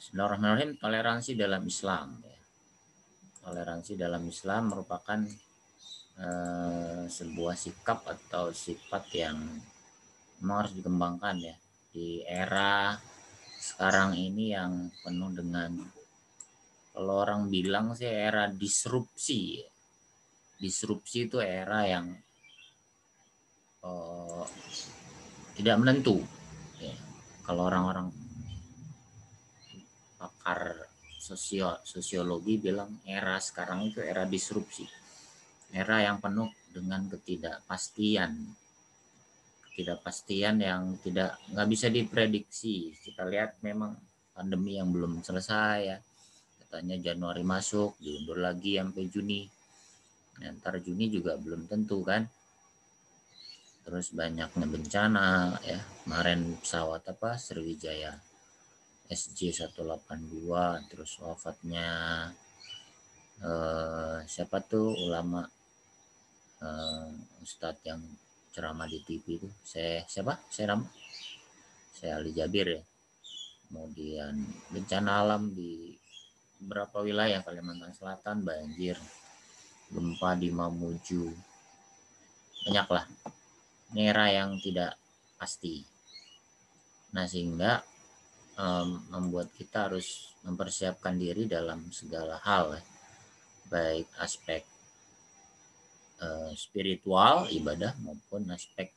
Bismillahirrahmanirrahim. Toleransi dalam Islam. Toleransi dalam Islam merupakan sebuah sikap atau sifat yang memang harus dikembangkan ya di era sekarang ini yang penuh dengan, kalau orang bilang sih era disrupsi. Disrupsi itu era yang tidak menentu ya. Kalau orang-orang pakar sosiologi bilang era sekarang itu era disrupsi, era yang penuh dengan ketidakpastian yang nggak bisa diprediksi. Kita lihat memang pandemi yang belum selesai ya, katanya Januari masuk, diundur lagi sampai Juni. Ntar Juni juga belum tentu kan. Terus banyaknya bencana ya, kemarin pesawat Sriwijaya SJ182, terus wafatnya siapa tuh ulama Ustadz yang ceramah di TV itu, saya Ali Jabir ya. Kemudian bencana alam di beberapa wilayah Kalimantan Selatan, banjir, gempa di Mamuju, banyaklah. Ini era yang tidak pasti. Nah, sehingga membuat kita harus mempersiapkan diri dalam segala hal ya. Baik aspek spiritual, ibadah, maupun aspek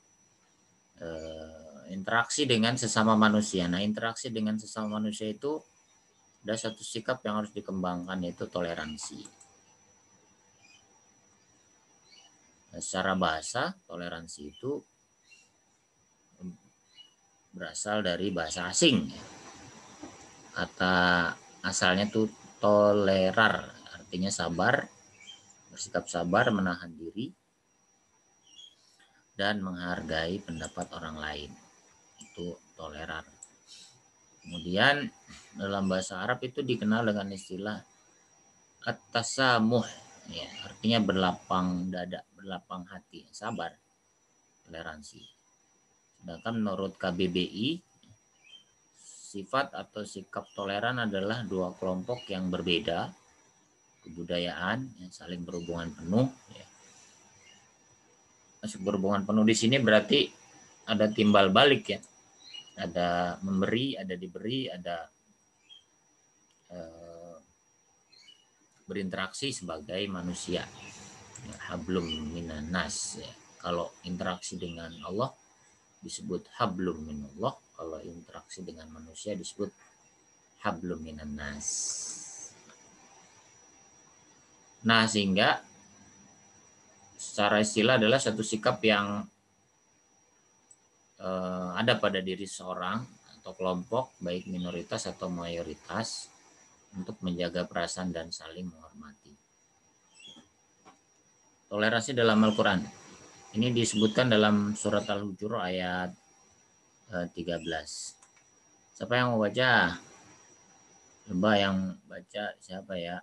interaksi dengan sesama manusia. Nah, interaksi dengan sesama manusia itu ada satu sikap yang harus dikembangkan, yaitu toleransi. Nah, secara bahasa, toleransi itu berasal dari bahasa asing. Kata asalnya tuh tolerar, artinya sabar, bersikap sabar, menahan diri, dan menghargai pendapat orang lain. Itu tolerar. Kemudian dalam bahasa Arab itu dikenal dengan istilah at-tasamuh, ya, artinya berlapang dada, berlapang hati, sabar, toleransi. Sedangkan menurut KBBI, sifat atau sikap toleran adalah dua kelompok yang berbeda kebudayaan yang saling berhubungan penuh. Ya. Masuk berhubungan penuh di sini berarti ada timbal balik ya, ada memberi, ada diberi, ada berinteraksi sebagai manusia. Ya, hablum minan nas. Ya. Kalau interaksi dengan Allah disebut hablum minallah, kalau interaksi dengan manusia disebut hablum minan nas. Nah, sehingga secara istilah adalah satu sikap yang ada pada diri seorang atau kelompok, baik minoritas atau mayoritas, untuk menjaga perasaan dan saling menghormati. Toleransi dalam Al-Quran. Ini disebutkan dalam surat Al-Hujur ayat 13. Siapa yang mau baca? Coba yang baca siapa ya?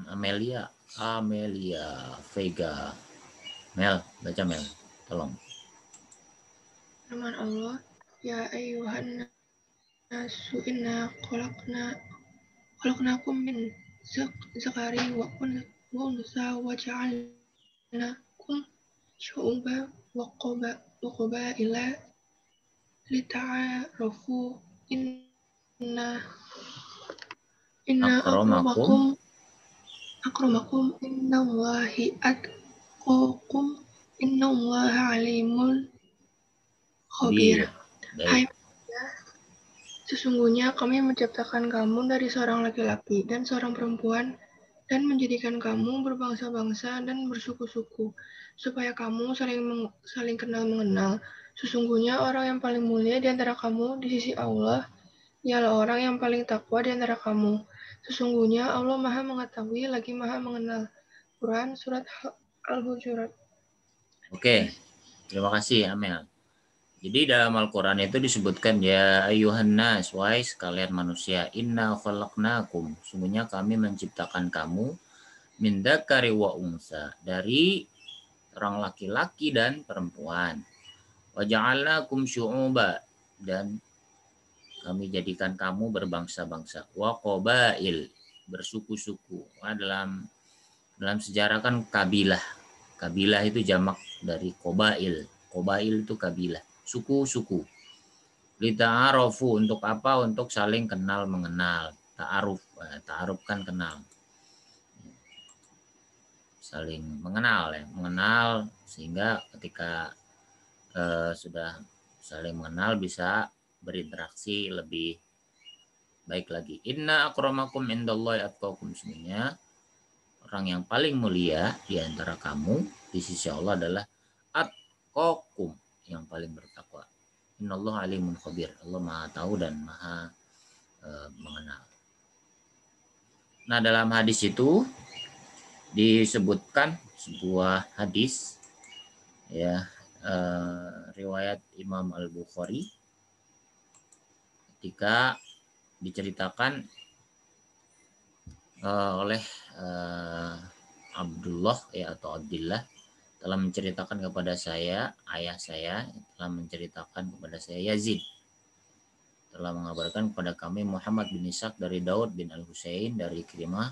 Amelia Vega. Mel, baca Mel, tolong. Firman Allah, ya ayyuhan nasu inna khalaqnakum min zakari wa unsa wa ja'alnakum syu'uban wa qabaila lita'arafu inna akramakum innallahi atqakum innallaha alimun khabir. Hai manusia, sesungguhnya kami menciptakan kamu dari seorang laki-laki dan seorang perempuan dan menjadikan kamu berbangsa-bangsa dan bersuku-suku supaya kamu saling kenal mengenal. Sesungguhnya orang yang paling mulia di antara kamu di sisi Allah ialah orang yang paling takwa di antara kamu. Sesungguhnya Allah Maha Mengetahui lagi Maha Mengenal. Quran Surat Al-Hujurat. Oke, terima kasih Amel. Jadi dalam Al-Quran itu disebutkan ya ayuhan nas, wahai sekalian manusia, inna khalaqnakum, sungguhnya kami menciptakan kamu min dzakari wa unsa, dari orang laki-laki dan perempuan. Wa ja'alnakum syu'uba, dan kami jadikan kamu berbangsa-bangsa. Wa qabail, bersuku-suku. Nah, dalam sejarah kan kabilah. Kabilah itu jamak dari qabail. Qabail itu kabilah, suku-suku. Lita'arofu, untuk apa? Untuk saling kenal mengenal. Ta'aruf, ta'aruf kan kenal. Saling mengenal ya, mengenal sehingga ketika sudah saling mengenal bisa berinteraksi lebih baik lagi. Inna akramakum indallahi atqakum, sebenarnya orang yang paling mulia di antara kamu di sisi Allah adalah atqakum, yang paling bertakwa. Innallaha alimun khabir, Allah Maha tahu dan Maha mengenal. Nah, dalam hadis itu disebutkan sebuah hadis ya, riwayat Imam Al-Bukhari, ketika diceritakan oleh Abdullah ya, atau Abdullah telah menceritakan kepada saya, ayah saya telah menceritakan kepada saya, Yazid telah mengabarkan kepada kami Muhammad bin Ishaq dari Daud bin Al-Husain dari Ikrimah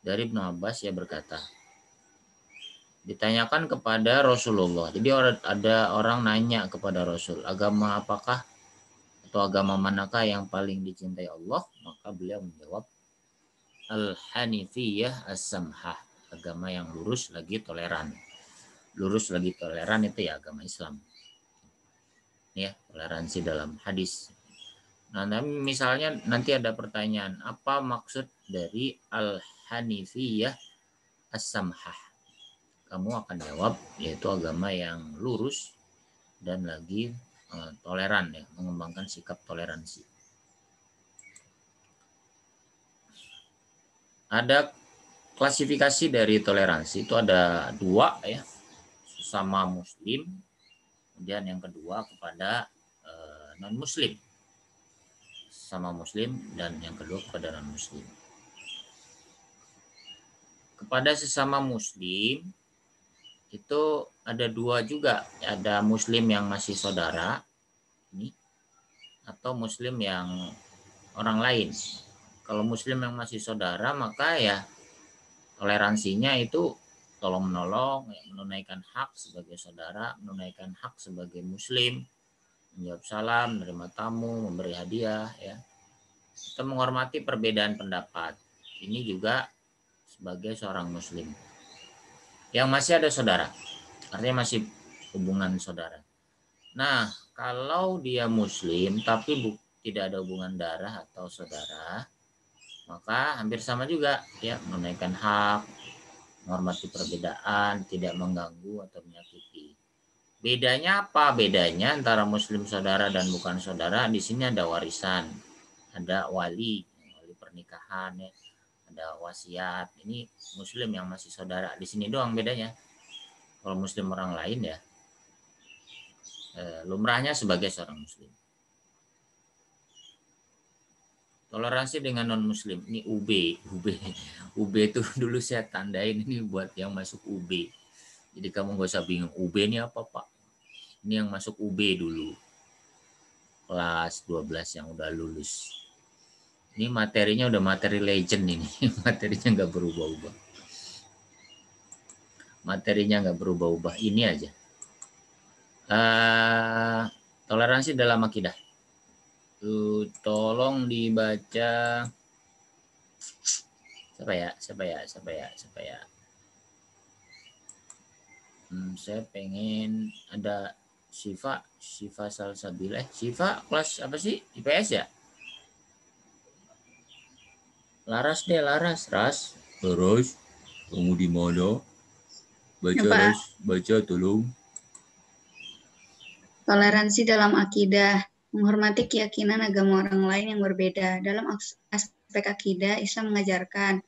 dari Ibnu Abbas, ia berkata, ditanyakan kepada Rasulullah. Jadi ada orang nanya kepada Rasul, agama apakah atau agama manakah yang paling dicintai Allah? Maka beliau menjawab, Al-Hanifiyah As-Samhah, agama yang lurus lagi toleran. Lurus lagi toleran itu ya agama Islam. Ya, toleransi dalam hadis. Nah, misalnya nanti ada pertanyaan, apa maksud dari Al-Hanifiyah As-Samhah? Kamu akan jawab, yaitu agama yang lurus dan lagi toleran ya, mengembangkan sikap toleransi. Ada klasifikasi dari toleransi, itu ada dua ya, sesama muslim, kemudian yang kedua kepada non muslim, sama muslim, dan yang kedua kepada non muslim. Kepada sesama muslim itu ada dua juga, ada muslim yang masih saudara ini, atau muslim yang orang lain. Kalau muslim yang masih saudara, maka ya toleransinya itu tolong menolong, ya, menunaikan hak sebagai saudara, menunaikan hak sebagai muslim, menjawab salam, menerima tamu, memberi hadiah, ya. Kita menghormati perbedaan pendapat. Ini juga sebagai seorang muslim yang masih ada saudara, artinya masih hubungan saudara. Nah, kalau dia muslim tapi tidak ada hubungan darah atau saudara, maka hampir sama juga ya, menunaikan hak, menghormati perbedaan, tidak mengganggu atau menyakiti. Bedanya apa? Bedanya antara muslim saudara dan bukan saudara, di sini ada warisan, ada wali pernikahan ya, ada wasiat. Ini muslim yang masih saudara, di sini doang bedanya. Kalau muslim orang lain ya lumrahnya sebagai seorang muslim. Toleransi dengan non muslim, ini UB itu dulu saya tandain, ini buat yang masuk UB. Jadi kamu gak usah bingung UB ini apa Pak. Ini yang masuk UB dulu, kelas 12 yang udah lulus. Ini materinya udah materi legend ini. Materinya nggak berubah-ubah. Materinya nggak berubah-ubah. Ini aja. Toleransi dalam akidah. Tolong dibaca. Siapa ya? Saya pengen ada Syifa Salsabila. Syifa kelas apa sih? IPS ya? Laras deh, Laras. Laras, kamu di mana? Baca, ya, Ras. Baca, tolong. Toleransi dalam akidah, menghormati keyakinan agama orang lain yang berbeda. Dalam aspek akidah, Islam mengajarkan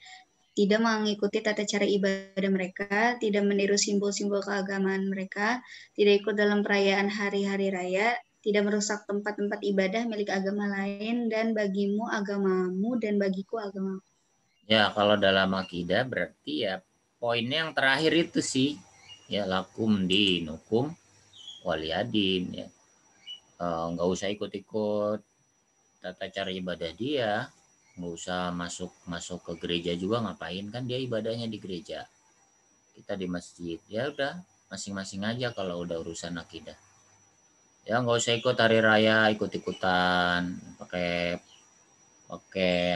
tidak mengikuti tata cara ibadah mereka, tidak meniru simbol-simbol keagamaan mereka, tidak ikut dalam perayaan hari-hari raya, tidak merusak tempat-tempat ibadah milik agama lain, dan bagimu agamamu dan bagiku agamaku. Ya, kalau dalam akidah berarti ya poinnya yang terakhir itu sih, ya lakum dinukum waliyadin ya. nggak usah ikut-ikut tata cara ibadah dia, nggak usah masuk ke gereja juga, ngapain, kan dia ibadahnya di gereja, kita di masjid. Ya udah, masing-masing aja kalau udah urusan akidah. Ya nggak usah ikut hari raya, ikut-ikutan pakai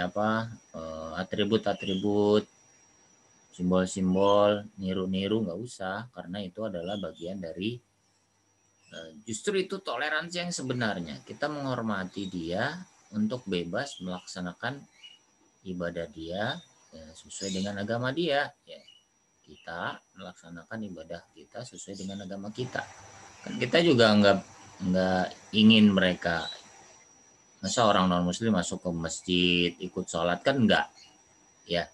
apa atribut-atribut, simbol-simbol, niru-niru, nggak usah, karena itu adalah bagian dari justru itu toleransi yang sebenarnya. Kita menghormati dia untuk bebas melaksanakan ibadah dia ya, sesuai dengan agama dia. Ya, kita melaksanakan ibadah kita sesuai dengan agama kita. Kan kita juga nggak ingin mereka, masa orang non muslim masuk ke masjid ikut sholat, kan enggak ya.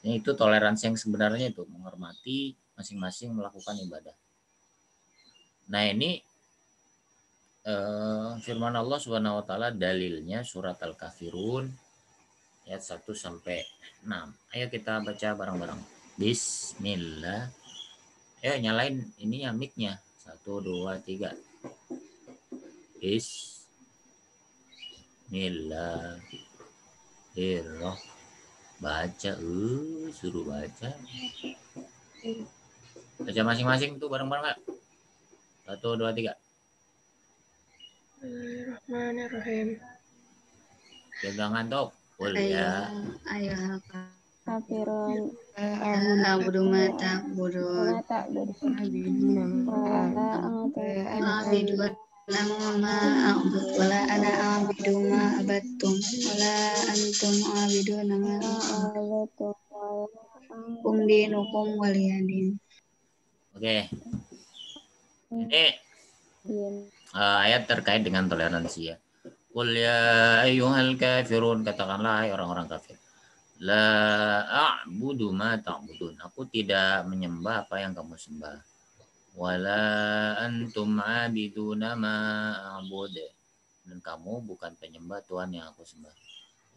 Ini itu toleransi yang sebenarnya, itu menghormati masing-masing melakukan ibadah. Nah ini firman Allah Subhanahu wa taala, dalilnya surat Al-Kafirun ayat 1 sampai 6. Ayo kita baca bareng-bareng. Bismillah. Ayo nyalain ini ya mic-nya. 1 2 3. Bismillahirrahmanirrahim. Baca, suruh baca. Baca masing-masing tuh bareng-bareng. 1 2 3. Bismillahirrahmanirrahim. Jangan ngantuk. Ayo Kafirun abudu mata abudu abidu nama abud wala ana abidu ma abattum wala antum abidu nama dinukum waliyadin. Oke. Ini ayat terkait dengan toleransi ya. Qul ya ayyuhal kafirun, katakanlah hai orang-orang kafir. La a'budu ma ta'budun, aku tidak menyembah apa yang kamu sembah. Wala antum abiduna ma a'bud, dan kamu bukan penyembah Tuhan yang aku sembah.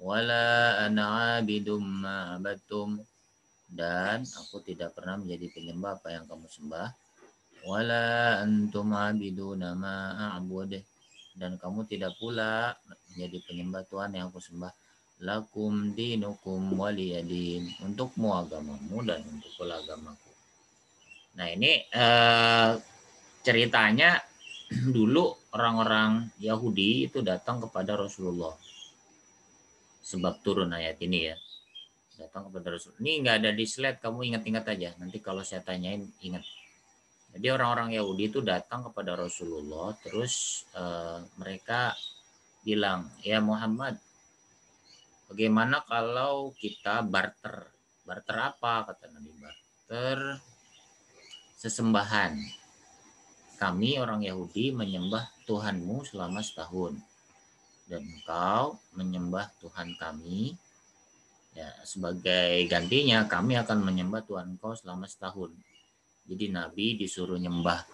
Wala ana abidum ma abattum, dan aku tidak pernah menjadi penyembah apa yang kamu sembah. Wala antum abiduna ma a'bud, dan kamu tidak pula menjadi penyembah Tuhan yang aku sembah. Lakum dinukum waliyadin, untukmu agamamu dan untukku agamaku. Nah ini ceritanya dulu orang-orang Yahudi itu datang kepada Rasulullah, sebab turun ayat ini ya. Datang kepada Rasulullah. Ini nggak ada di slide, kamu ingat-ingat aja. Nanti kalau saya tanyain ingat. Jadi orang-orang Yahudi itu datang kepada Rasulullah, terus mereka bilang, ya Muhammad, bagaimana kalau kita barter? Barter apa? Kata Nabi. Barter sesembahan. Kami orang Yahudi menyembah Tuhanmu selama setahun, dan engkau menyembah Tuhan kami. Ya, sebagai gantinya kami akan menyembah Tuhan engkau selama setahun. Jadi Nabi disuruh nyembah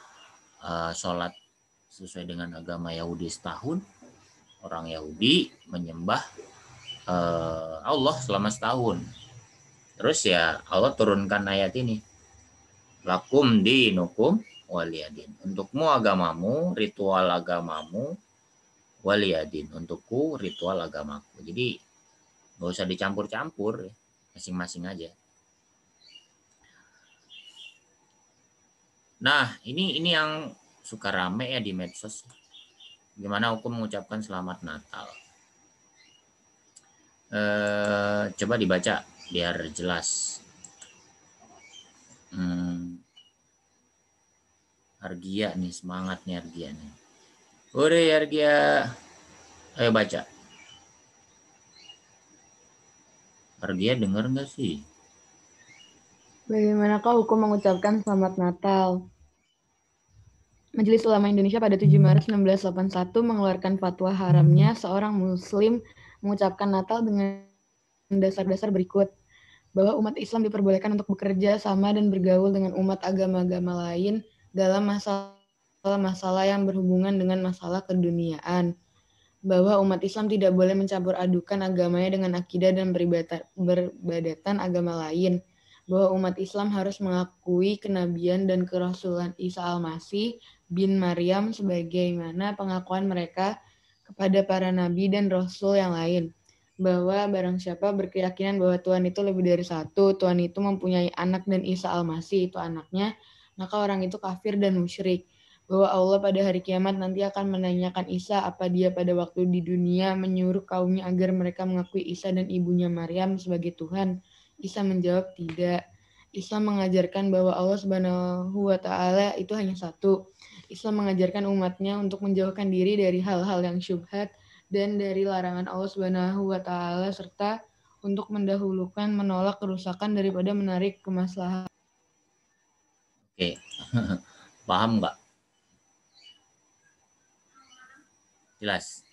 sholat sesuai dengan agama Yahudi setahun. Orang Yahudi menyembah Allah selama setahun. Terus ya Allah turunkan ayat ini. Lakum dinukum waliyadin. Untukmu agamamu, ritual agamamu, waliyadin. Untukku ritual agamaku. Jadi nggak usah dicampur-campur, masing-masing aja. Nah, ini yang suka rame ya di medsos. Gimana hukum mengucapkan selamat Natal? Coba dibaca biar jelas. Argia nih, semangat nih Argia nih. Ore Argia. Ayo baca. Argia dengar nggak sih? Bagaimanakah hukum mengucapkan selamat Natal? Majelis Ulama Indonesia pada 7 Maret 1981 mengeluarkan fatwa haramnya seorang muslim mengucapkan Natal dengan dasar-dasar berikut. Bahwa umat Islam diperbolehkan untuk bekerja sama dan bergaul dengan umat agama-agama lain dalam masalah-masalah yang berhubungan dengan masalah keduniaan. Bahwa umat Islam tidak boleh mencampur adukan agamanya dengan akidah dan berbadatan agama lain. bahwa umat Islam harus mengakui kenabian dan kerasulan Isa Al-Masih bin Maryam sebagaimana pengakuan mereka kepada para nabi dan rasul yang lain. Bahwa barang siapa berkeyakinan bahwa Tuhan itu lebih dari satu, Tuhan itu mempunyai anak dan Isa Al-Masih itu anaknya, maka orang itu kafir dan musyrik. Bahwa Allah pada hari kiamat nanti akan menanyakan Isa apa dia pada waktu di dunia menyuruh kaumnya agar mereka mengakui Isa dan ibunya Maryam sebagai Tuhan. Isa menjawab tidak. Islam mengajarkan bahwa Allah Subhanahu wa Ta'ala itu hanya satu. Islam mengajarkan umatnya untuk menjauhkan diri dari hal-hal yang syubhat dan dari larangan Allah Subhanahu wa Ta'ala serta untuk mendahulukan menolak kerusakan daripada menarik kemaslahatan. Oke, paham nggak? Jelas.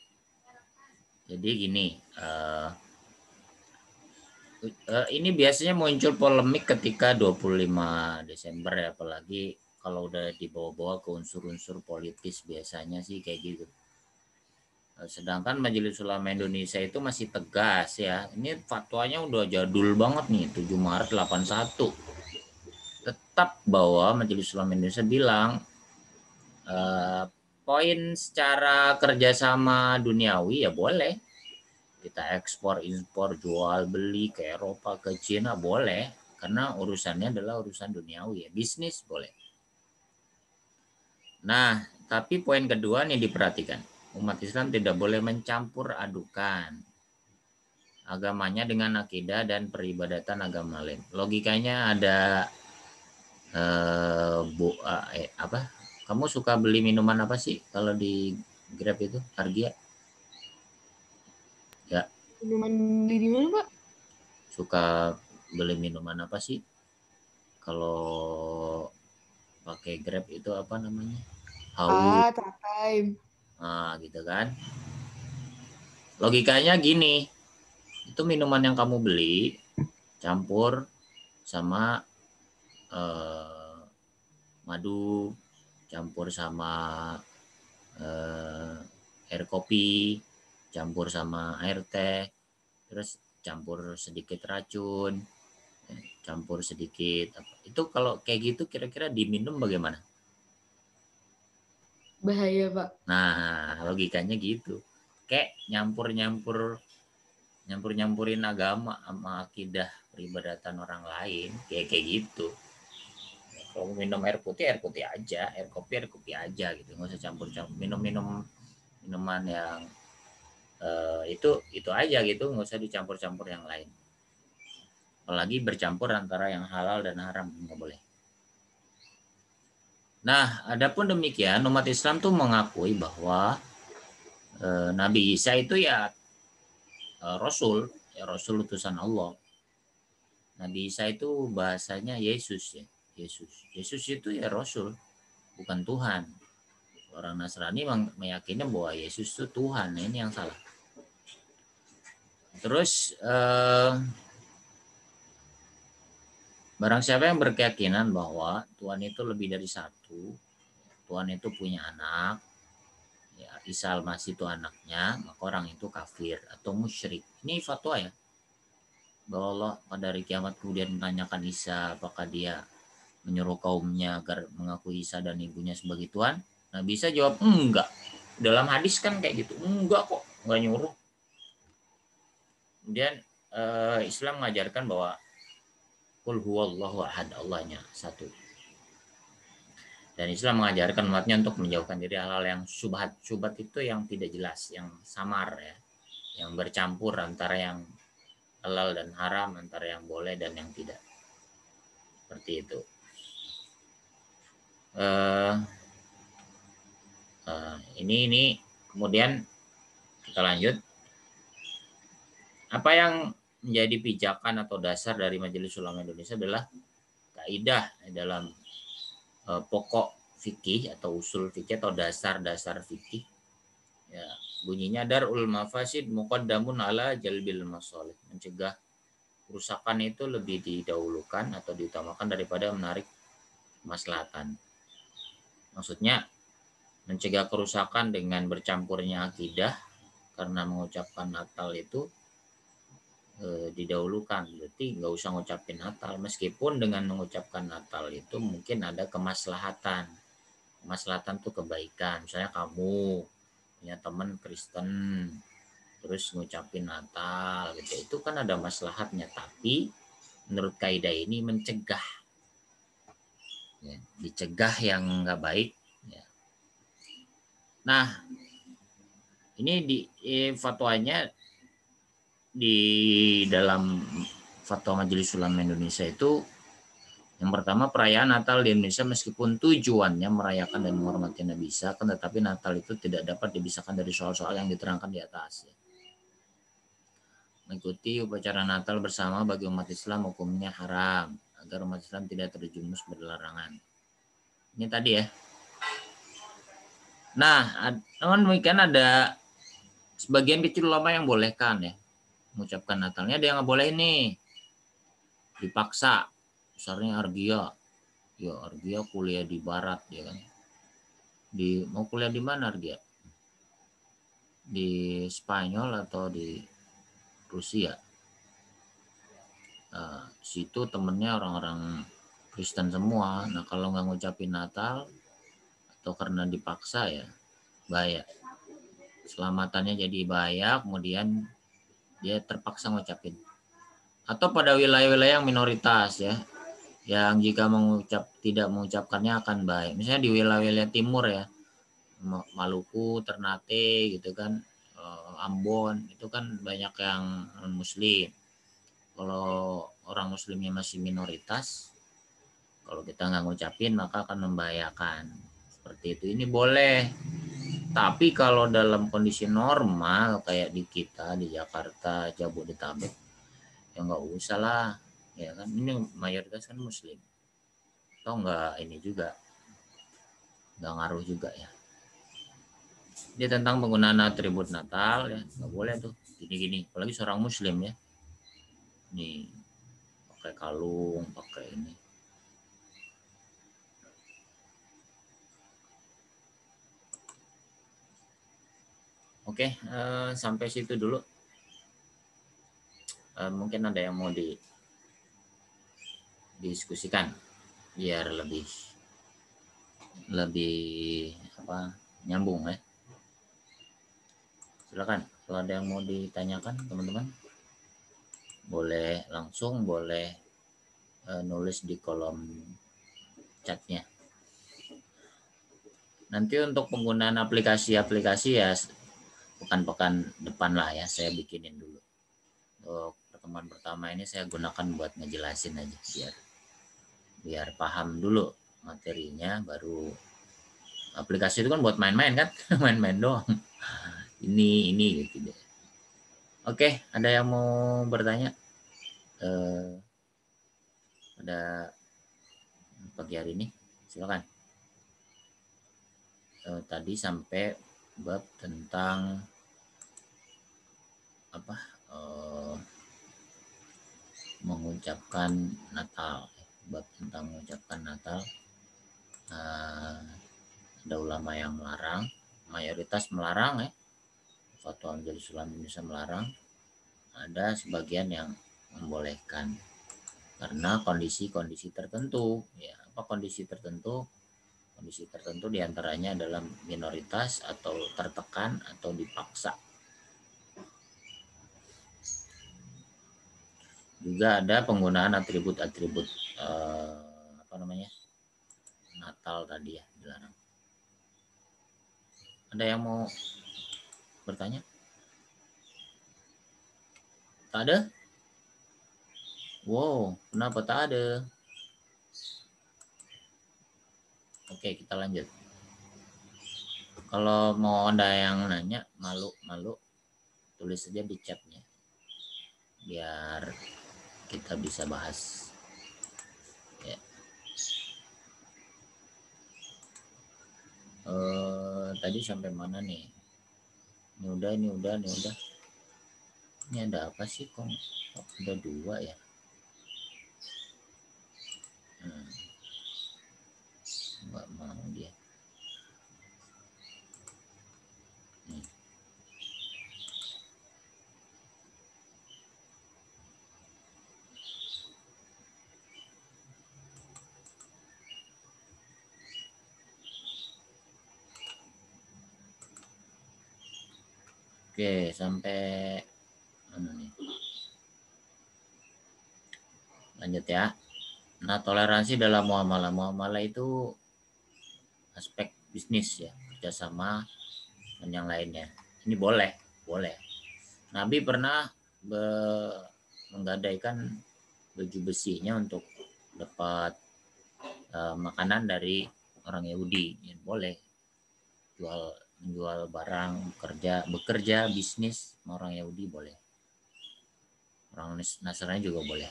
Jadi gini, ini biasanya muncul polemik ketika 25 Desember ya, apalagi kalau udah dibawa-bawa ke unsur-unsur politis biasanya sih kayak gitu. Sedangkan Majelis Ulama Indonesia itu masih tegas ya. Ini fatwanya udah jadul banget nih, 7 Maret 81. Tetap bahwa Majelis Ulama Indonesia bilang poin secara kerjasama duniawi ya boleh. Kita ekspor, impor, jual, beli ke Eropa, ke Cina boleh. Karena urusannya adalah urusan duniawi ya. Bisnis boleh. Nah, tapi poin kedua nih diperhatikan. Umat Islam tidak boleh mencampur adukan agamanya dengan akidah dan peribadatan agama lain. Logikanya ada apa? Kamu suka beli minuman apa sih kalau di Grab itu, Argia? Ya. Minuman di mana, Pak? Suka beli minuman apa sih? Kalau pakai Grab itu apa namanya? Haus. Time. Nah, gitu kan. Logikanya gini. Itu minuman yang kamu beli campur sama madu, campur sama air kopi, campur sama air teh, terus campur sedikit racun, campur sedikit apa. Itu kalau kayak gitu kira-kira diminum bagaimana? Bahaya, Pak. Nah, logikanya gitu. Kayak nyampurin agama sama akidah peribadatan orang lain, kayak gitu. Kalau minum air putih aja, air kopi aja gitu, nggak usah campur-campur. Minuman yang itu aja gitu, nggak usah dicampur-campur yang lain. Apalagi bercampur antara yang halal dan haram, nggak boleh. Nah, adapun demikian, umat Islam tuh mengakui bahwa Nabi Isa itu ya Rasul utusan Allah. Nabi Isa itu bahasanya Yesus ya. Yesus itu ya Rasul, bukan Tuhan. Orang Nasrani meyakini bahwa Yesus itu Tuhan. Nah, ini yang salah. Terus barang siapa yang berkeyakinan bahwa Tuhan itu lebih dari satu, Tuhan itu punya anak, ya Isa Al-Masih itu anaknya, maka orang itu kafir atau musyrik. Ini fatwa ya. Bahwa Allah pada hari kiamat kemudian menanyakan Isa apakah dia menyuruh kaumnya agar mengakui Isa dan ibunya sebagai Tuhan. Nah, bisa jawab enggak. Dalam hadis kan kayak gitu, enggak kok, enggak nyuruh. Kemudian Islam mengajarkan bahwa Qul huwallahu ahad, Allahnya satu. Dan Islam mengajarkan umatnya untuk menjauhkan diri hal-hal yang syubhat. Syubhat itu yang tidak jelas, yang samar ya, yang bercampur antara yang halal dan haram, antara yang boleh dan yang tidak. Seperti itu. Ini kemudian kita lanjut. Apa yang menjadi pijakan atau dasar dari Majelis Ulama Indonesia adalah kaidah dalam pokok fikih atau usul fikih atau dasar-dasar fikih. Ya, bunyinya darul mafasid muqaddamun ala jalbil masalih. Mencegah kerusakan itu lebih didahulukan atau diutamakan daripada menarik kemaslahatan. Maksudnya mencegah kerusakan dengan bercampurnya akidah, karena mengucapkan Natal itu didahulukan, berarti nggak usah ngucapin Natal, meskipun dengan mengucapkan Natal itu mungkin ada kemaslahatan tuh kebaikan. Misalnya kamu punya teman Kristen terus ngucapin Natal gitu, itu kan ada maslahatnya, tapi menurut kaidah ini mencegah ya, dicegah yang nggak baik ya. Nah ini di fatwanya di dalam Fatwa Majelis Ulama Indonesia itu, yang pertama, perayaan Natal di Indonesia meskipun tujuannya merayakan dan menghormati Nabi Isa, tetapi Natal itu tidak dapat dipisahkan dari soal-soal yang diterangkan di atas. Mengikuti upacara Natal bersama bagi umat Islam hukumnya haram, agar umat Islam tidak terjerumus berlarangan. Ini tadi ya. Nah, namun demikian ada sebagian kecil ulama yang bolehkan ya mengucapkan Natalnya, ada yang nggak boleh nih, dipaksa. Misalnya Argia, ya Argia kuliah di Barat ya kan, mau kuliah di mana Argia? Di Spanyol atau di Rusia? Situ temennya orang-orang Kristen semua. Nah kalau nggak ngucapin Natal atau karena dipaksa ya bahaya, selamatannya jadi bahaya, kemudian dia terpaksa ngucapin. Atau pada wilayah-wilayah yang minoritas ya, yang jika tidak mengucapkannya akan baik. Misalnya di wilayah-wilayah timur ya, Maluku, Ternate gitu kan, Ambon, itu kan banyak yang non muslim. Kalau orang muslimnya masih minoritas, kalau kita nggak ngucapin maka akan membahayakan. Seperti itu. Ini boleh. Tapi kalau dalam kondisi normal kayak di kita di Jakarta, Jabodetabek, ya nggak usah lah, ya kan. Ini mayoritas kan muslim. Atau nggak ini juga, nggak ngaruh juga ya. Dia tentang penggunaan atribut Natal ya, nggak boleh tuh gini-gini. Apalagi seorang muslim ya. Nih pakai kalung, pakai ini. Oke, sampai situ dulu. Mungkin ada yang mau didiskusikan biar lebih apa, nyambung ya. Silakan kalau ada yang mau ditanyakan teman-teman, boleh langsung, boleh nulis di kolom chatnya. Nanti untuk penggunaan aplikasi ya pekan-pekan depan lah ya, saya bikinin dulu. Untuk pertemuan pertama ini saya gunakan buat ngejelasin aja biar paham dulu materinya, baru aplikasi itu kan buat main-main kan, main-main doang. Ini gitu deh. Oke, ada yang mau bertanya? Pada pagi hari ini, silakan. Tadi sampai bab tentang apa? Mengucapkan Natal. Bab tentang mengucapkan Natal. Ada ulama yang melarang, mayoritas melarang ya. Fatwa Majelis Ulama Indonesia melarang. Ada sebagian yang membolehkan karena kondisi-kondisi tertentu ya. Apa kondisi tertentu? Kondisi tertentu diantaranya adalah minoritas atau tertekan atau dipaksa. Juga ada penggunaan atribut-atribut Natal tadi ya dilarang. Ada yang mau bertanya? Tak ada? Wow, kenapa tak ada? Oke, kita lanjut. Kalau mau ada yang nanya, malu, tulis saja di chatnya. Biar kita bisa bahas. Ya. Tadi sampai mana nih? Ini udah. Ini ada apa sih? Kok ada 2 ya? Nggak mau dia. Oke, sampai mana nih? Lanjut ya. Nah, toleransi dalam muamalah. Muamalah itu aspek bisnis ya, kerjasama dan yang lainnya. Ini boleh. Nabi pernah menggadaikan baju besinya untuk dapat makanan dari orang Yahudi. Ya, boleh. Menjual barang, bekerja bisnis sama orang Yahudi boleh. Orang Nasrani juga boleh.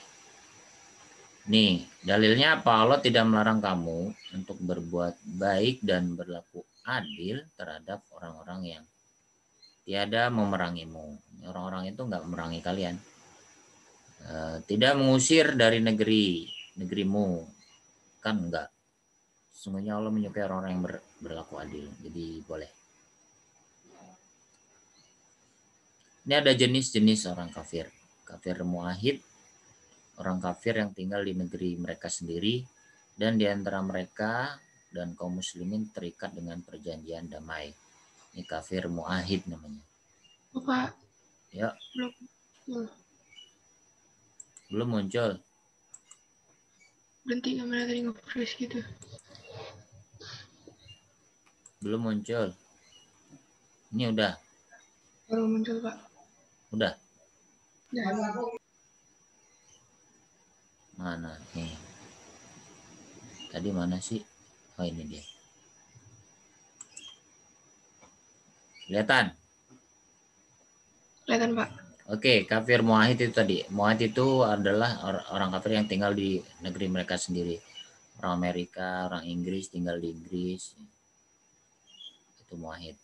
Nih, dalilnya apa? Allah tidak melarang kamu untuk berbuat baik dan berlaku adil terhadap orang-orang yang tiada memerangimu. Orang-orang itu nggak memerangi kalian. Tidak mengusir dari negerimu. Kan enggak. Sesungguhnya Allah menyukai orang-orang yang berlaku adil. Jadi boleh. Ini ada jenis-jenis orang kafir. Kafir muahid, orang kafir yang tinggal di negeri mereka sendiri, dan di antara mereka dan kaum muslimin terikat dengan perjanjian damai. Ini kafir muahid namanya. Bapak. Ya. Belum muncul. Berhenti kamera tadi nge-freeze gitu. Belum muncul. Ini udah. Baru muncul, Pak. Udah. Udah. Mana nih? Tadi mana sih? Oh, ini dia. Kelihatan? Kelihatan, Pak. Oke, kafir muahid itu tadi. Muahid itu adalah orang kafir yang tinggal di negeri mereka sendiri. Orang Amerika, orang Inggris tinggal di Inggris. Itu muahid.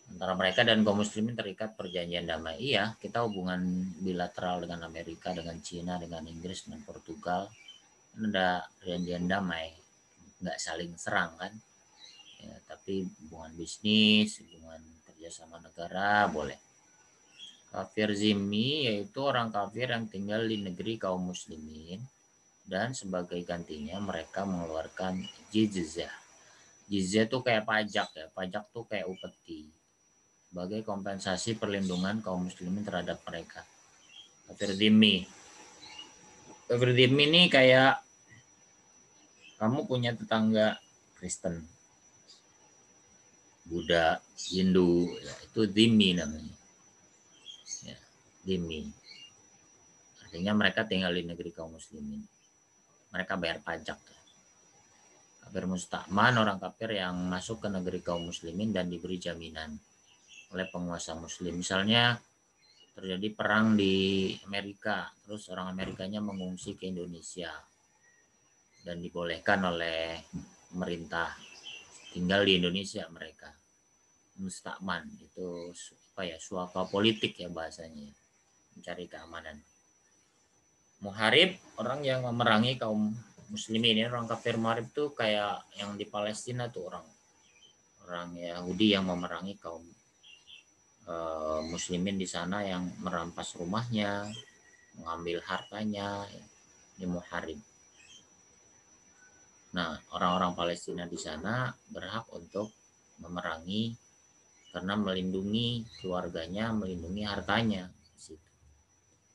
Antara mereka dan kaum muslimin terikat perjanjian damai. Iya, kita hubungan bilateral dengan Amerika, dengan Cina, dengan Inggris, dengan Portugal. Ada perjanjian damai. Nggak saling serang kan. Ya, tapi hubungan bisnis, hubungan kerjasama negara boleh. Kafir zimmi yaitu orang kafir yang tinggal di negeri kaum muslimin dan sebagai gantinya mereka mengeluarkan jizyah. Jizyah itu kayak pajak ya, pajak tuh kayak upeti sebagai kompensasi perlindungan kaum muslimin terhadap mereka. Kafir zimmi. Kafir zimmi ini kayak kamu punya tetangga Kristen, Buddha, Hindu, ya, itu dhimmi namanya. Ya, dhimmi. Artinya mereka tinggal di negeri kaum muslimin. Mereka bayar pajak. Kafir musta'man, orang kafir yang masuk ke negeri kaum muslimin dan diberi jaminan oleh penguasa muslim. Misalnya terjadi perang di Amerika, terus orang Amerikanya mengungsi ke Indonesia dan dibolehkan oleh pemerintah tinggal di Indonesia mereka. Musta'man itu apa ya, suaka politik ya bahasanya, mencari keamanan. Muharib, orang yang memerangi kaum muslimin. Ini orang kafir muharib tuh kayak yang di Palestina tuh orang Yahudi yang memerangi kaum muslimin di sana, yang merampas rumahnya, mengambil hartanya. Ini muharib. Nah, orang-orang Palestina di sana berhak untuk memerangi karena melindungi keluarganya, melindungi hartanya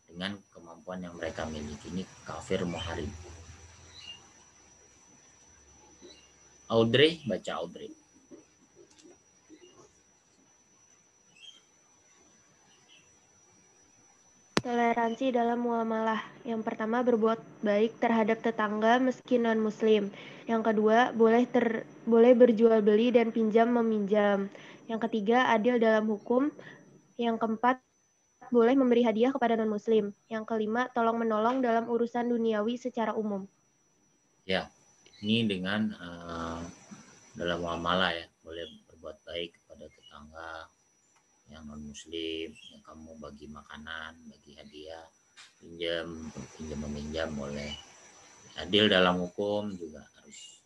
dengan kemampuan yang mereka miliki. Ini kafir muharib. Audrey, baca Audrey. Toleransi dalam muamalah. Yang pertama, berbuat baik terhadap tetangga meski non-muslim. Yang kedua, boleh berjual beli dan pinjam meminjam. Yang ketiga, adil dalam hukum. Yang keempat, boleh memberi hadiah kepada non-muslim. Yang kelima, tolong menolong dalam urusan duniawi secara umum. Ya, ini dengan dalam muamalah ya, boleh berbuat baik kepada tetangga yang non muslim, yang kamu bagi makanan, bagi hadiah, pinjam meminjam boleh. Adil dalam hukum juga harus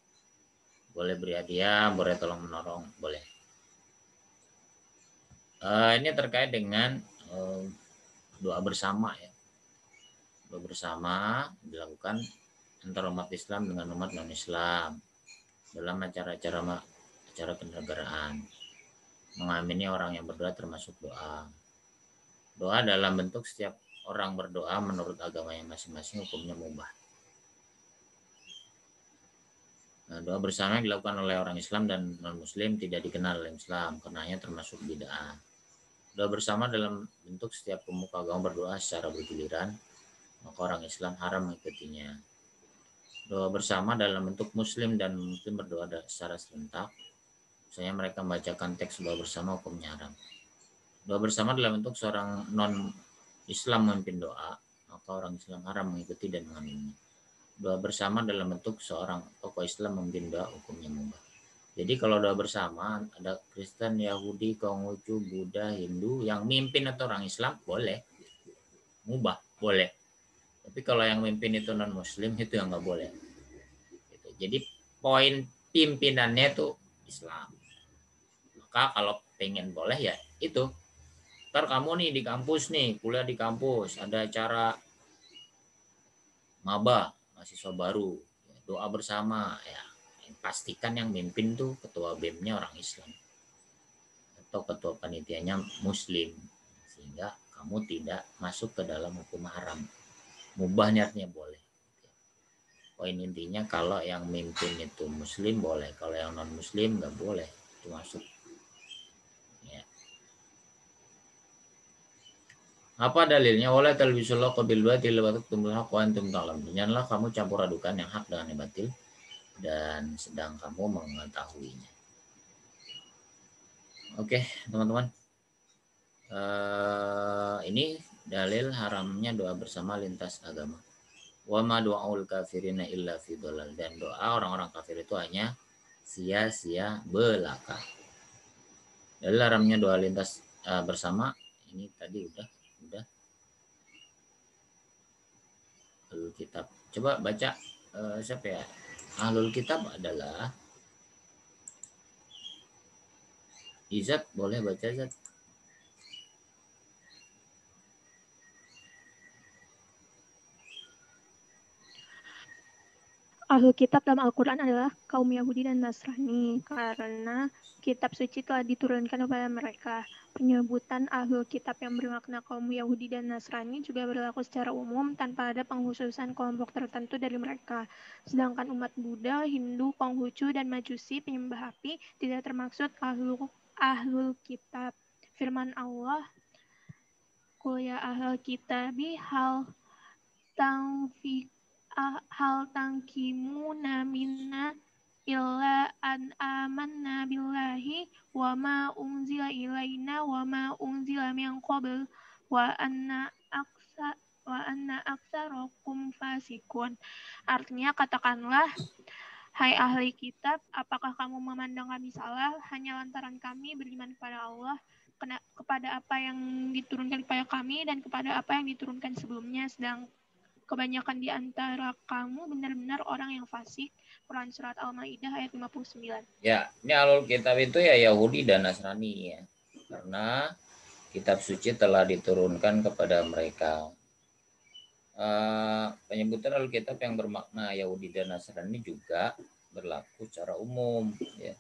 boleh, beri hadiah, boleh tolong menolong, boleh. Ini terkait dengan doa bersama ya. Doa bersama dilakukan antara umat Islam dengan umat non Islam dalam acara kenegaraan. mengamini orang yang berdoa termasuk doa. Doa dalam bentuk setiap orang berdoa menurut agama yang masing-masing hukumnya mubah. Nah, doa bersama yang dilakukan oleh orang Islam dan non-Muslim tidak dikenal oleh Islam, karenanya termasuk bid'ah. Doa bersama dalam bentuk setiap pemuka agama berdoa secara bergiliran, maka orang Islam haram mengikutinya. Doa bersama dalam bentuk Muslim dan Muslim berdoa secara serentak, misalnya mereka membacakan teks doa bersama, hukumnya haram. Doa bersama dalam bentuk seorang non-Islam memimpin doa, maka orang Islam haram mengikuti dan mengamininya. Doa bersama dalam bentuk seorang tokoh Islam memimpin doa, hukumnya mubah. Jadi kalau doa bersama ada Kristen, Yahudi, Konghucu, Buddha, Hindu yang mimpin atau orang Islam boleh, mubah boleh. Tapi kalau yang mimpin itu non Muslim itu yang nggak boleh. Gitu. Jadi poin pimpinannya itu Islam. Maka kalau pengen boleh ya itu. Ntar kamu nih di kampus nih, kuliah di kampus, ada acara maba, mahasiswa baru, doa bersama ya. Pastikan yang mimpin tuh ketua BEM-nya orang Islam atau ketua panitianya Muslim, sehingga kamu tidak masuk ke dalam hukum haram. Mubah niatnya boleh. Poin intinya kalau yang mimpin itu Muslim boleh, kalau yang non Muslim nggak boleh itu masuk. Ya. Apa dalilnya? Wala talbisul haqqa bil batil wa taktumul haqqa wa antum ta'lamun. Janganlah kamu campur adukan yang hak dengan yang batil dan sedang kamu mengetahuinya. Oke, teman-teman. Ini dalil haramnya doa bersama lintas agama. Wa ma du'aul kafirina illa fi dhalal. Dan doa orang-orang kafir itu hanya sia-sia belaka. Dalil haramnya doa lintas bersama ini tadi udah. Ahlul kitab. Coba baca siapa ya? Ahlul kitab adalah Izat, boleh baca Izat? Ahlul kitab dalam Al-Quran adalah kaum Yahudi dan Nasrani karena kitab suci telah diturunkan kepada mereka. Penyebutan Ahlul kitab yang bermakna kaum Yahudi dan Nasrani juga berlaku secara umum tanpa ada pengkhususan kelompok tertentu dari mereka. Sedangkan umat Buddha, Hindu, Konghucu, dan Majusi penyembah api tidak termaksud Ahlul kitab. Firman Allah, Qul ya ahlal kitabi hal tangkimuna minna illa an amanna billahi wa ma unzila ilaina wa ma unzila min qabl wa anna aktsarakum fasikun. Artinya, katakanlah, hai ahli kitab, apakah kamu memandang kami salah hanya lantaran kami beriman kepada Allah, kepada apa yang diturunkan kepada kami dan kepada apa yang diturunkan sebelumnya, sedang kebanyakan di antara kamu benar-benar orang yang fasik. Quran Surat Al-Ma'idah ayat 59. Ya, ini Ahlul kitab itu ya Yahudi dan Nasrani ya. Karena kitab suci telah diturunkan kepada mereka. Penyebutan Ahlul kitab yang bermakna Yahudi dan Nasrani juga berlaku secara umum ya.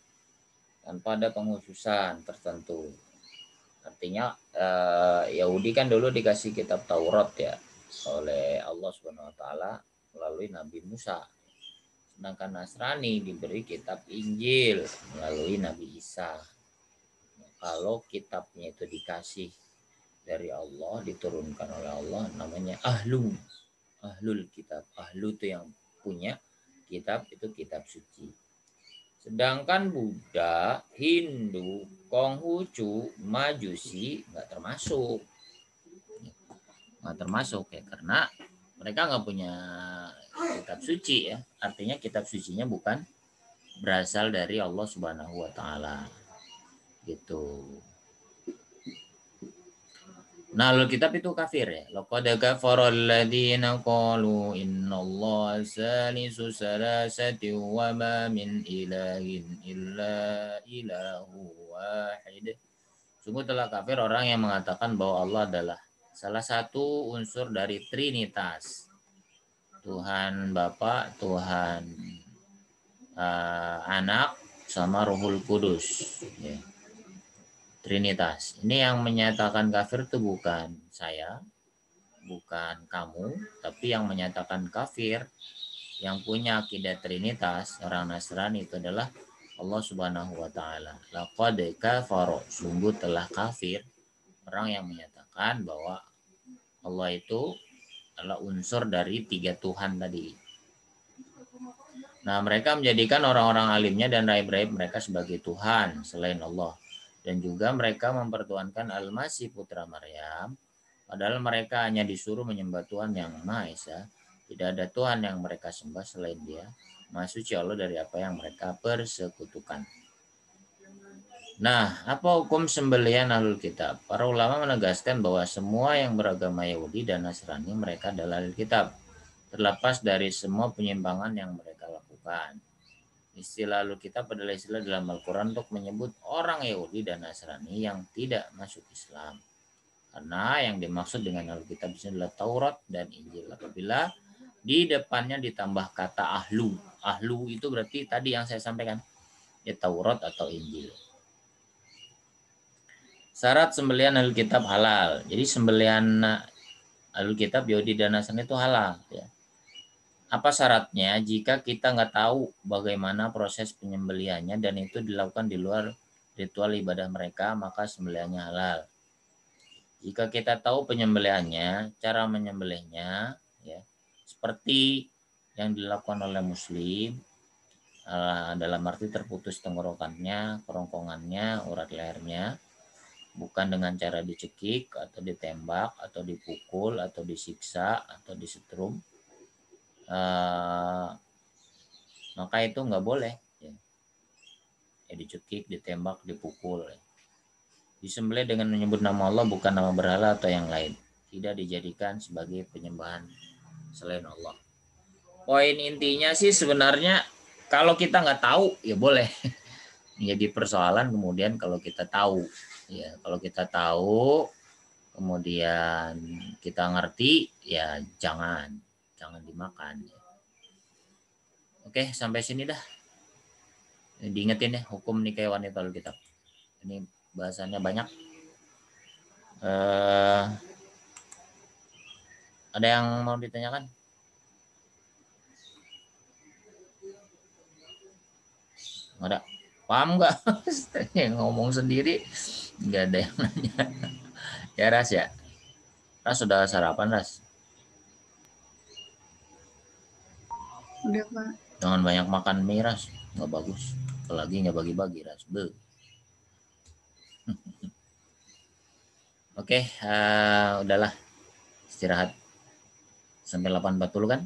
Tanpa ada pengkhususan tertentu. Artinya Yahudi kan dulu dikasih kitab Taurat ya oleh Allah Subhanahu wa taala melalui Nabi Musa. Sedangkan Nasrani diberi kitab Injil melalui Nabi Isa. Kalau kitabnya itu dikasih dari Allah, diturunkan oleh Allah, namanya Ahlul kitab. Ahlu itu yang punya kitab, itu kitab suci. Sedangkan Buddha, Hindu, Konghucu, Majusi nggak termasuk ya, karena mereka nggak punya kitab suci ya. Artinya kitab sucinya bukan berasal dari Allah Subhanahu wa taala. Gitu. Nah, Alkitab itu kafir ya. Laqad kafara alladziina qalu innallaha salisu salasati wa ma min ilahin illa ilahu wahid. Sungguh telah kafir orang yang mengatakan bahwa Allah adalah salah satu unsur dari Trinitas. Tuhan Bapa, Tuhan Anak, sama Ruhul Kudus. Ya. Trinitas. Ini yang menyatakan kafir itu bukan saya, bukan kamu, tapi yang menyatakan kafir, yang punya akidah Trinitas, orang Nasrani itu adalah Allah Subhanahu wa taala. Laqad kafara, sungguh telah kafir orang yang menyatakan bahwa Allah itu adalah unsur dari 3 Tuhan tadi. Nah, mereka menjadikan orang-orang alimnya dan raib-raib mereka sebagai Tuhan selain Allah. Dan juga mereka mempertuhankan Al-Masih putra Maryam, padahal mereka hanya disuruh menyembah Tuhan yang Maha Esa. Tidak ada Tuhan yang mereka sembah selain Dia. Maha suci Allah dari apa yang mereka persekutukan. Nah, apa hukum sembelihan ahlul kitab? Para ulama menegaskan bahwa semua yang beragama Yahudi dan Nasrani mereka adalah ahlul kitab, terlepas dari semua penyimpangan yang mereka lakukan. Istilah ahlul kitab adalah istilah dalam Al-Quran untuk menyebut orang Yahudi dan Nasrani yang tidak masuk Islam. Karena yang dimaksud dengan ahlul kitab di sini adalah Taurat dan Injil. Apabila di depannya ditambah kata ahlu. Ahlu itu berarti tadi yang saya sampaikan, ya Taurat atau Injil. Syarat sembelihan ahlul kitab halal. Jadi sembelihan ahlul kitab Yahudi dan Nasrani itu halal. Ya. Apa syaratnya? Jika kita nggak tahu bagaimana proses penyembelihannya dan itu dilakukan di luar ritual ibadah mereka, maka sembelihannya halal. Jika kita tahu penyembelihannya, cara menyembelihnya, ya, seperti yang dilakukan oleh Muslim, dalam arti terputus tenggorokannya, kerongkongannya, urat lehernya, bukan dengan cara dicekik atau ditembak atau dipukul atau disiksa atau disetrum, maka itu nggak boleh. Ya, dicekik, ditembak, dipukul. Disembelih dengan menyebut nama Allah bukan nama berhala atau yang lain. Tidak dijadikan sebagai penyembahan selain Allah. Poin intinya sih sebenarnya kalau kita nggak tahu ya boleh. Jadi persoalan kemudian kalau kita tahu. Ya, kalau kita tahu kemudian kita ngerti ya jangan dimakan. Oke, sampai sini dah. Diingetin ya hukum nikah wanita ahlul kitab. Ini bahasannya banyak. Ada yang mau ditanyakan? Ada. Paham nggak? Ngomong sendiri nggak ada yang nanya. Ya Ras ya. Ras sudah sarapan Ras? Udah Pak. Jangan banyak makan mie Ras, nggak bagus. Apalagi nggak bagi-bagi Ras. Oke, udahlah istirahat sampai 8.40 kan?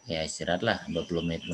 Ya istirahatlah 20 menit.